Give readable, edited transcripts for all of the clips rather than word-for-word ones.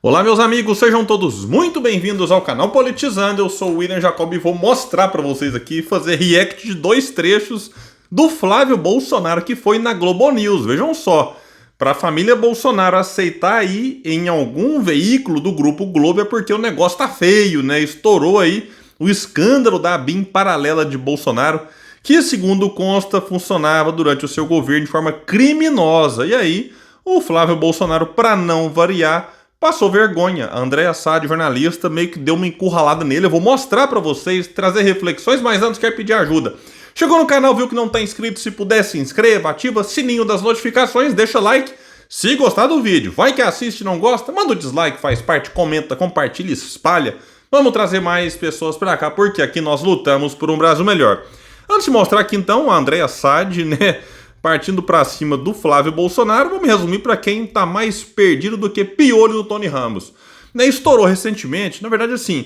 Olá meus amigos, sejam todos muito bem-vindos ao canal Politizando. Eu sou o William Jacob e vou mostrar para vocês aqui, fazer react de dois trechos do Flávio Bolsonaro que foi na Globo News. Vejam só, para a família Bolsonaro aceitar aí em algum veículo do Grupo Globo é porque o negócio tá feio, né? Estourou aí o escândalo da ABIN paralela de Bolsonaro, que segundo consta funcionava durante o seu governo de forma criminosa. E aí o Flávio Bolsonaro, para não variar, passou vergonha. A Andréa Saad, jornalista, meio que deu uma encurralada nele. Eu vou mostrar pra vocês, trazer reflexões, mas antes quero pedir ajuda. Chegou no canal, viu que não tá inscrito? Se puder, se inscreva, ativa o sininho das notificações, deixa like. Se gostar do vídeo, vai que assiste e não gosta, manda o dislike, faz parte, comenta, compartilha, espalha. Vamos trazer mais pessoas pra cá, porque aqui nós lutamos por um Brasil melhor. Antes de mostrar aqui então a Andréa Saad, né, partindo pra cima do Flávio Bolsonaro, vamos resumir para quem tá mais perdido do que piolho do Tony Ramos. Né, estourou recentemente, na verdade assim,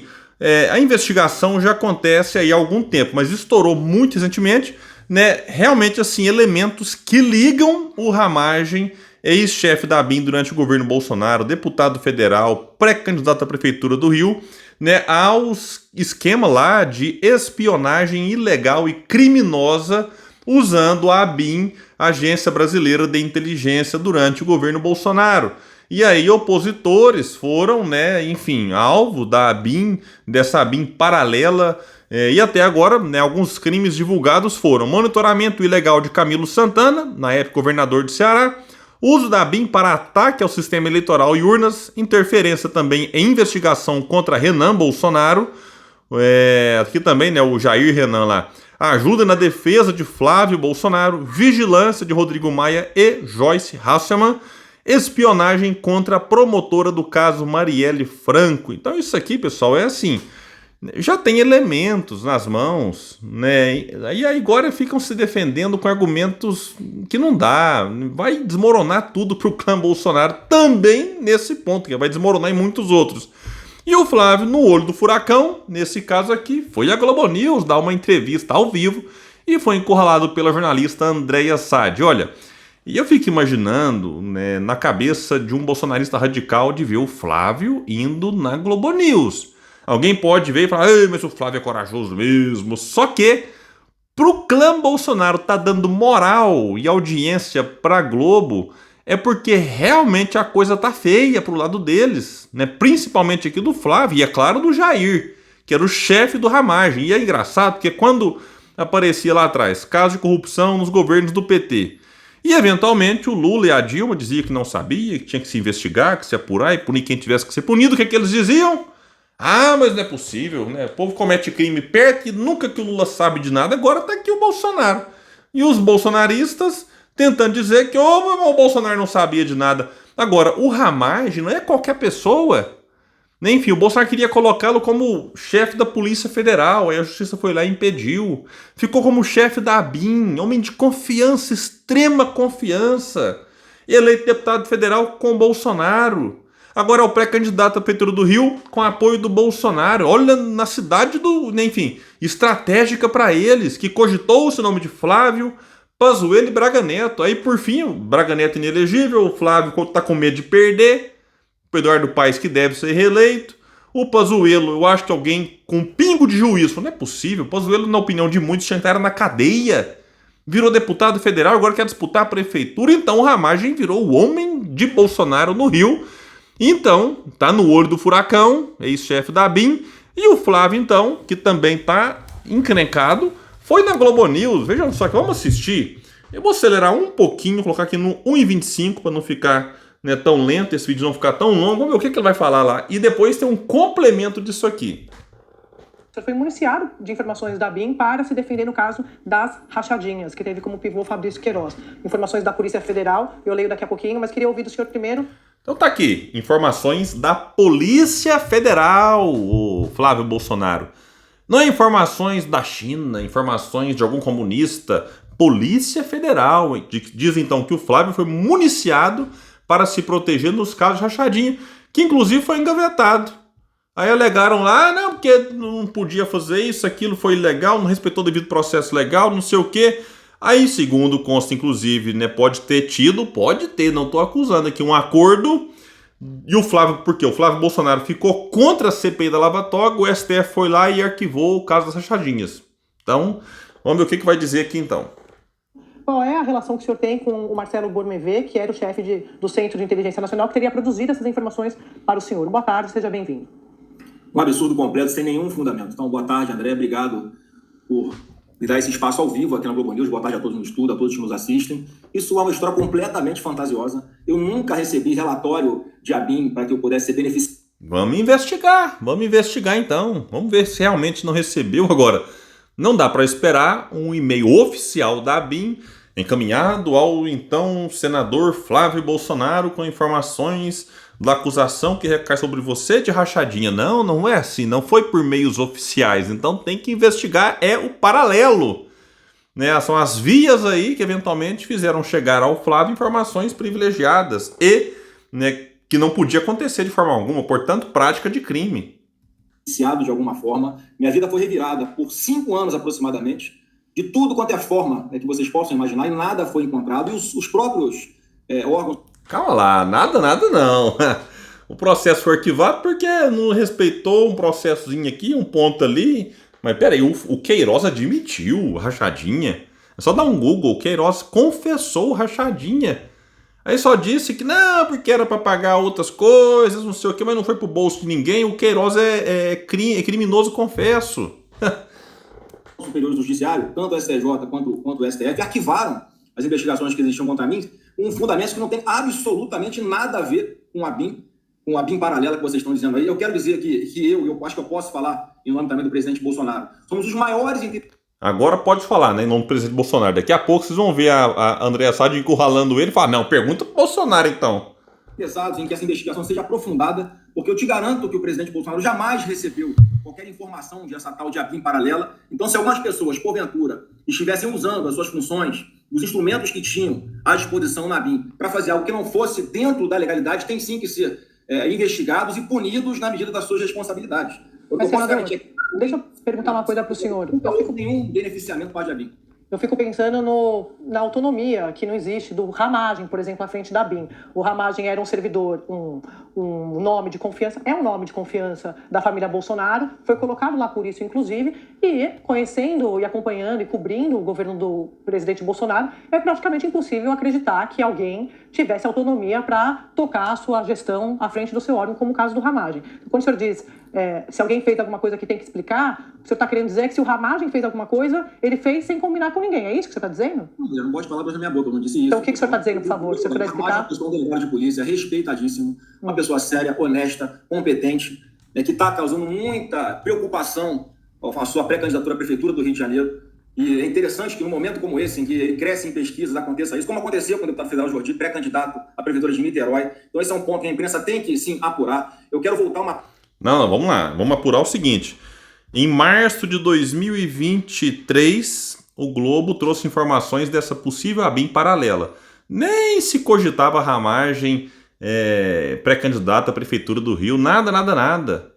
a investigação já acontece aí há algum tempo, mas estourou muito recentemente, né, realmente assim, elementos que ligam o Ramagem, ex-chefe da ABIN durante o governo Bolsonaro, deputado federal, pré-candidato à prefeitura do Rio, né, ao esquema lá de espionagem ilegal e criminosa usando a ABIN, Agência Brasileira de Inteligência, durante o governo Bolsonaro. E aí opositores foram, né, enfim, alvo da ABIN, dessa ABIN paralela, e até agora, né, alguns crimes divulgados foram monitoramento ilegal de Camilo Santana, na época governador de Ceará, uso da ABIN para ataque ao sistema eleitoral e urnas, interferência também em investigação contra Renan Bolsonaro, aqui também, né, o Jair Renan lá, ajuda na defesa de Flávio Bolsonaro, vigilância de Rodrigo Maia e Joyce Hasselmann, espionagem contra a promotora do caso Marielle Franco. Então isso aqui, pessoal, é assim, já tem elementos nas mãos, né? E aí agora ficam se defendendo com argumentos que não dá, vai desmoronar tudo pro clã Bolsonaro também nesse ponto, que vai desmoronar em muitos outros. E o Flávio, no olho do furacão, nesse caso aqui, foi a Globo News dar uma entrevista ao vivo e foi encurralado pela jornalista Andréa Saad. Olha, e eu fico imaginando, né, na cabeça de um bolsonarista radical de ver o Flávio indo na Globo News. Alguém pode ver e falar, mas o Flávio é corajoso mesmo. Só que pro clã Bolsonaro tá dando moral e audiência pra Globo, é porque realmente a coisa tá feia pro lado deles, né? Principalmente aqui do Flávio e, é claro, do Jair, que era o chefe do Ramagem. E é engraçado porque quando aparecia lá atrás caso de corrupção nos governos do PT, e eventualmente o Lula e a Dilma diziam que não sabia, que tinha que se investigar, que se apurar e punir quem tivesse que ser punido, o que é que eles diziam? Ah, mas não é possível, né? O povo comete crime perto e nunca que o Lula sabe de nada, agora tá aqui o Bolsonaro. E os bolsonaristas tentando dizer que o Bolsonaro não sabia de nada. Agora, o Ramagem não é qualquer pessoa. Enfim, o Bolsonaro queria colocá-lo como chefe da Polícia Federal, aí a Justiça foi lá e impediu. Ficou como chefe da ABIN, homem de confiança, extrema confiança. Eleito deputado federal com Bolsonaro. Agora é o pré-candidato à Prefeitura do Rio com apoio do Bolsonaro. Olha, na cidade do... Enfim, estratégica para eles, que cogitou-se o nome de Flávio, Pazuello e Braga Neto. Aí, por fim, o Braga Neto inelegível, o Flávio tá com medo de perder, o Eduardo Paes que deve ser reeleito, o Pazuello, eu acho que alguém com um pingo de juízo, não é possível, o Pazuello, na opinião de muitos, tinha que estar na cadeia, virou deputado federal, agora quer disputar a prefeitura, então o Ramagem virou o homem de Bolsonaro no Rio, então, tá no olho do furacão, ex-chefe da ABIN, e o Flávio, então, que também tá encrencado, foi na Globo News. Vejam só que vamos assistir. Eu vou acelerar um pouquinho, colocar aqui no 1,25 para não ficar, né, tão lento, esse vídeo não ficar tão longo. Vamos ver o que ele vai falar lá. E depois tem um complemento disso aqui. Você foi municiado de informações da ABIN para se defender no caso das rachadinhas, que teve como pivô Fabrício Queiroz. Informações da Polícia Federal, eu leio daqui a pouquinho, mas queria ouvir do senhor primeiro. Então tá aqui, informações da Polícia Federal, o Flávio Bolsonaro. Não é informações da China, informações de algum comunista, Polícia Federal. Diz então que o Flávio foi municiado para se proteger nos casos de rachadinha, que inclusive foi engavetado. Aí alegaram lá, não, porque não podia fazer isso, aquilo foi ilegal, não respeitou o devido processo legal, não sei o quê. Aí, segundo consta, inclusive, né, pode ter, não estou acusando aqui, um acordo E o Flávio, por quê? O Flávio Bolsonaro ficou contra a CPI da Lava Toga, o STF foi lá e arquivou o caso das rachadinhas. Então, vamos ver o que vai dizer aqui então. Qual é a relação que o senhor tem com o Marcelo Bormevé, que era o chefe do Centro de Inteligência Nacional, que teria produzido essas informações para o senhor? Boa tarde, seja bem-vindo. Um absurdo completo, sem nenhum fundamento. Então, boa tarde, André. Obrigado por me dar esse espaço ao vivo aqui na Globo News. Boa tarde a todos no estudo, a todos que nos assistem. Isso é uma história completamente fantasiosa. Eu nunca recebi relatório de ABIN para que eu pudesse ser beneficiado. Vamos investigar então. Vamos ver se realmente não recebeu agora. Não dá para esperar um e-mail oficial da ABIN encaminhado ao então senador Flávio Bolsonaro com informações da acusação que recai sobre você de rachadinha. Não, não é assim, não foi por meios oficiais, então tem que investigar, é o paralelo. Né? São as vias aí que eventualmente fizeram chegar ao Flávio informações privilegiadas e, né, que não podia acontecer de forma alguma, portanto, prática de crime. De alguma forma, minha vida foi revirada por 5 anos aproximadamente, de tudo quanto é forma, né, que vocês possam imaginar, e nada foi encontrado, e os próprios órgãos... Calma lá, nada não. O processo foi arquivado porque não respeitou um processozinho aqui, um ponto ali. Mas peraí, o Queiroz admitiu rachadinha. É só dar um Google, o Queiroz confessou rachadinha. Aí só disse que não, porque era para pagar outras coisas, não sei o que, mas não foi pro bolso de ninguém. O Queiroz é criminoso, confesso. Superiores do Judiciário, tanto o STJ quanto o STF, arquivaram as investigações que existiam contra mim, com fundamentos que não tem absolutamente nada a ver com a BIM paralela que vocês estão dizendo aí. Eu quero dizer que eu acho que eu posso falar em nome também do presidente Bolsonaro. Somos os maiores... Agora pode falar, né, em nome do presidente Bolsonaro. Daqui a pouco vocês vão ver a Andréa Sade encurralando ele e falar, não, pergunta pro Bolsonaro então. Pesados em que essa investigação seja aprofundada, porque eu te garanto que o presidente Bolsonaro jamais recebeu qualquer informação dessa tal de ABIN paralela. Então, se algumas pessoas, porventura, estivessem usando as suas funções, os instrumentos que tinham à disposição na ABIN para fazer algo que não fosse dentro da legalidade, tem sim que ser investigados e punidos na medida das suas responsabilidades. Mas, senador, deixa eu perguntar uma coisa para o senhor. Não houve nenhum beneficiamento para a ABIN. Eu fico pensando na autonomia que não existe do Ramagem, por exemplo, à frente da BIM. O Ramagem era um servidor, um nome de confiança, é um nome de confiança da família Bolsonaro, foi colocado lá por isso, inclusive, e conhecendo e acompanhando e cobrindo o governo do presidente Bolsonaro, é praticamente impossível acreditar que alguém tivesse autonomia para tocar a sua gestão à frente do seu órgão, como o caso do Ramagem. Quando o senhor diz, se alguém fez alguma coisa que tem que explicar, o senhor está querendo dizer que se o Ramagem fez alguma coisa, ele fez sem combinar com ninguém. É isso que você está dizendo? Eu não gosto de palavras na minha boca, eu não disse isso. Então o que o senhor está dizendo, por favor? Se o senhor puder explicar. Uma pessoa delegado de polícia, respeitadíssimo, uma pessoa séria, honesta, competente, que está causando muita preocupação a sua pré-candidatura à Prefeitura do Rio de Janeiro. E é interessante que num momento como esse, em que ele cresce em pesquisas, aconteça isso, como aconteceu com o deputado federal Jordi, pré-candidato à Prefeitura de Niterói. Então esse é um ponto que a imprensa tem que, sim, apurar. Eu quero voltar uma... Não, vamos lá. Vamos apurar o seguinte. Em março de 2023, o Globo trouxe informações dessa possível ABIN paralela. Nem se cogitava a Ramagem pré-candidato à Prefeitura do Rio. Nada.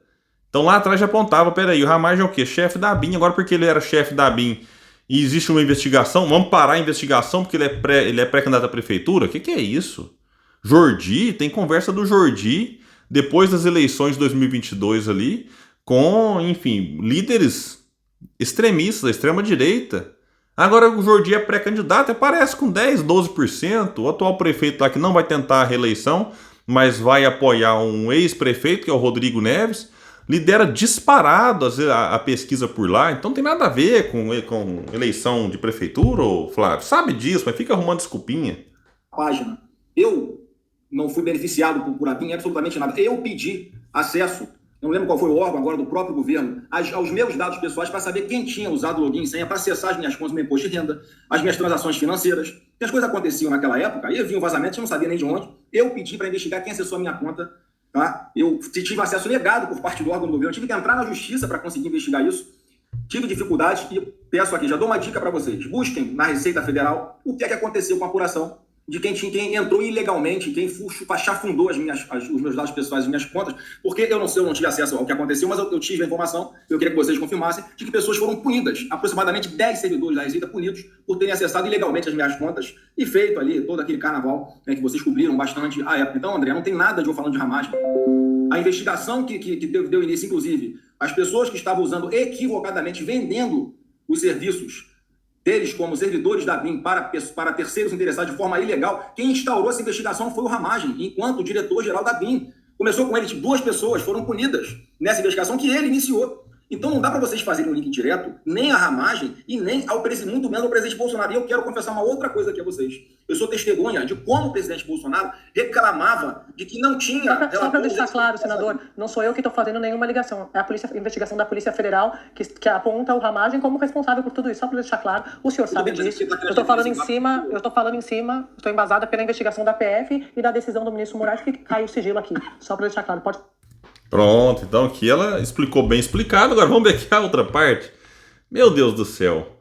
Então lá atrás já apontava, peraí, o Ramagem é o quê? Chefe da ABIN. Agora porque ele era chefe da ABIN e existe uma investigação, vamos parar a investigação porque ele é pré-candidato à Prefeitura? O que é isso? Jordi, tem conversa do Jordi depois das eleições de 2022 ali, com, enfim, líderes extremistas, da extrema-direita. Agora o Jordi é pré-candidato, aparece com 10%, 12%. O atual prefeito lá que não vai tentar a reeleição, mas vai apoiar um ex-prefeito, que é o Rodrigo Neves, lidera disparado a pesquisa por lá. Então não tem nada a ver com eleição de prefeitura, ô Flávio. Sabe disso, mas fica arrumando desculpinha. Página. Eu não fui beneficiado por ABIN, absolutamente nada. Eu pedi acesso, não lembro qual foi o órgão agora do próprio governo, aos meus dados pessoais para saber quem tinha usado o login e senha para acessar as minhas contas do meu imposto de renda, as minhas transações financeiras. Porque as coisas aconteciam naquela época, aí havia um vazamento, eu não sabia nem de onde. Eu pedi para investigar quem acessou a minha conta. Tá? Eu tive acesso negado por parte do órgão do governo, eu tive que entrar na justiça para conseguir investigar isso. Tive dificuldades e peço aqui, já dou uma dica para vocês. Busquem na Receita Federal o que é que aconteceu com a apuração quem entrou ilegalmente, quem chafundou os meus dados pessoais, as minhas contas, porque eu não tive acesso ao que aconteceu, mas eu tive a informação, eu queria que vocês confirmassem, de que pessoas foram punidas, aproximadamente 10 servidores da Receita punidos por terem acessado ilegalmente as minhas contas e feito ali todo aquele carnaval, né, que vocês cobriram bastante à época. Então, André, não tem nada de eu falando de ramagem. A investigação que deu início, inclusive, as pessoas que estavam usando equivocadamente, vendendo os serviços deles como servidores da BIM para terceiros interessados de forma ilegal, quem instaurou essa investigação foi o Ramagem, enquanto diretor-geral da BIM. Começou com ele, 2 pessoas foram punidas nessa investigação que ele iniciou. Então não dá para vocês fazerem um link direto, nem à Ramagem e nem muito menos ao presidente Bolsonaro. E eu quero confessar uma outra coisa aqui a vocês. Eu sou testemunha de como o presidente Bolsonaro reclamava de que não tinha... Só para deixar claro, senador, não sou eu que estou fazendo nenhuma ligação. É a investigação da Polícia Federal que aponta o Ramagem como responsável por tudo isso. Só para deixar claro, o senhor sabe disso. Eu estou falando em cima, estou embasada pela investigação da PF e da decisão do ministro Moraes que caiu o sigilo aqui. Só para deixar claro, pode... Pronto, então aqui ela explicou bem explicado. Agora vamos ver aqui a outra parte. Meu Deus do céu.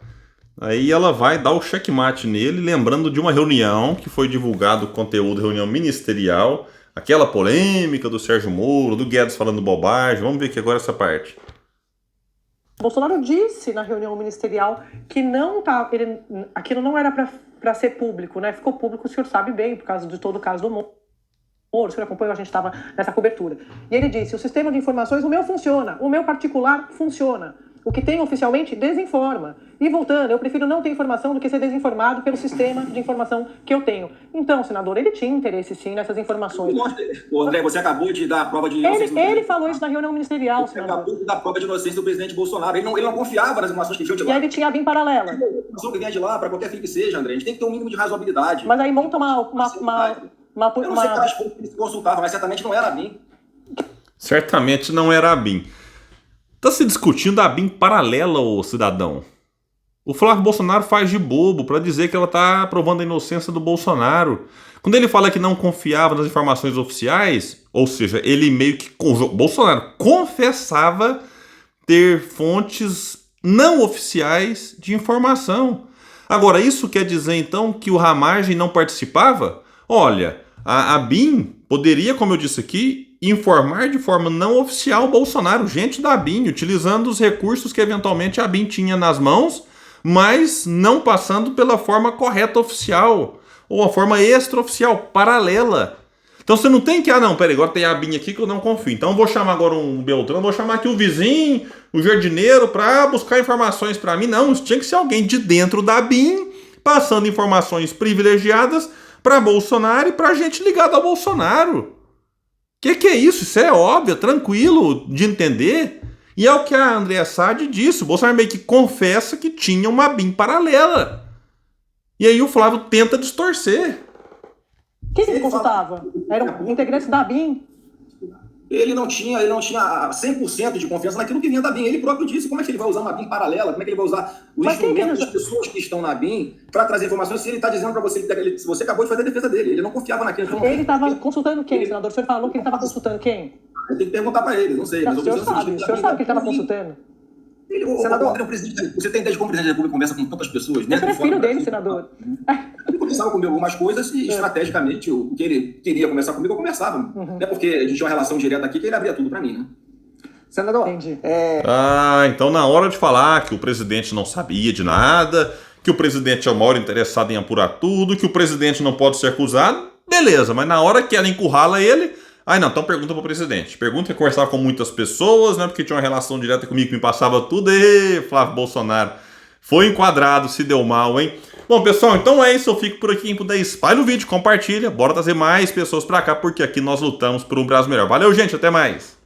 Aí ela vai dar o checkmate nele, lembrando de uma reunião que foi divulgado o conteúdo, reunião ministerial, aquela polêmica do Sérgio Moro, do Guedes falando bobagem. Vamos ver aqui agora essa parte. Bolsonaro disse na reunião ministerial que aquilo não era para ser público, né? Ficou público, o senhor sabe bem, por causa de todo o caso do Moro. O senhor acompanhou, a gente estava nessa cobertura. E ele disse, o sistema de informações, o meu funciona, o meu particular funciona. O que tem oficialmente desinforma. E voltando, eu prefiro não ter informação do que ser desinformado pelo sistema de informação que eu tenho. Então, senador, ele tinha interesse sim nessas informações. André, você acabou de dar a prova de inocência. Ele falou isso na reunião ministerial, senador. Você acabou de dar a prova de inocência do presidente Bolsonaro. Ele não confiava nas informações que vinham de lá. E aí ele tinha a BIM paralela. A informação que vinha de lá, para qualquer fim que seja, André, a gente tem que ter um mínimo de razoabilidade. Mas aí monta eu não sei quais fontes que ele consultava, mas certamente não era a BIM. Certamente não era a BIM. Está se discutindo a BIM paralela, ô cidadão. O Flávio Bolsonaro faz de bobo para dizer que ela está provando a inocência do Bolsonaro. Quando ele fala que não confiava nas informações oficiais, ou seja, ele meio que... Bolsonaro confessava ter fontes não oficiais de informação. Agora, isso quer dizer então que o Ramagem não participava? Olha, a BIM poderia, como eu disse aqui, informar de forma não oficial o Bolsonaro, gente da BIM, utilizando os recursos que eventualmente a BIM tinha nas mãos, mas não passando pela forma correta oficial, ou a forma extraoficial, paralela. Então você não tem que, não, peraí, agora tem a BIM aqui que eu não confio, então eu vou chamar agora um Beltrano, vou chamar aqui o vizinho, o jardineiro, para buscar informações para mim. Não, isso tinha que ser alguém de dentro da BIM, passando informações privilegiadas para Bolsonaro e para gente ligada ao Bolsonaro. Que é isso? Isso é óbvio, tranquilo de entender. E é o que a Andréa Sade disse. O Bolsonaro meio que confessa que tinha uma BIM paralela. E aí o Flávio tenta distorcer. Quem ele consultava? Eram integrantes da BIM? Ele não tinha 100% de confiança naquilo que vinha da BIM. Ele próprio disse como é que ele vai usar uma BIM paralela, como é que ele vai usar os instrumentos das pessoas que estão na BIM para trazer informações, se ele está dizendo para você, se você acabou de fazer a defesa dele, ele não confiava naquilo. Então ele estava consultando quem, senador? O senhor falou que ele estava consultando quem? Eu tenho que perguntar para ele, não sei. Mas o senhor sabe que ele estava consultando? Senador, você tem ideia de como o presidente da República conversa com tantas pessoas? Você é filho dele, senador. Ele conversava comigo algumas coisas e, estrategicamente, o que ele queria conversar comigo, eu conversava. Até porque a gente tinha uma relação direta aqui que ele abria tudo para mim, né? Senador, então na hora de falar que o presidente não sabia de nada, que o presidente é o maior interessado em apurar tudo, que o presidente não pode ser acusado, beleza, mas na hora que ela encurrala ele... não, então pergunta pro presidente. Pergunta que conversava com muitas pessoas, né? Porque tinha uma relação direta comigo que me passava tudo. E Flávio Bolsonaro foi enquadrado, se deu mal, hein? Bom, pessoal, então é isso. Eu fico por aqui. Quem puder, espalha o vídeo, compartilha. Bora trazer mais pessoas pra cá, porque aqui nós lutamos por um Brasil melhor. Valeu, gente. Até mais.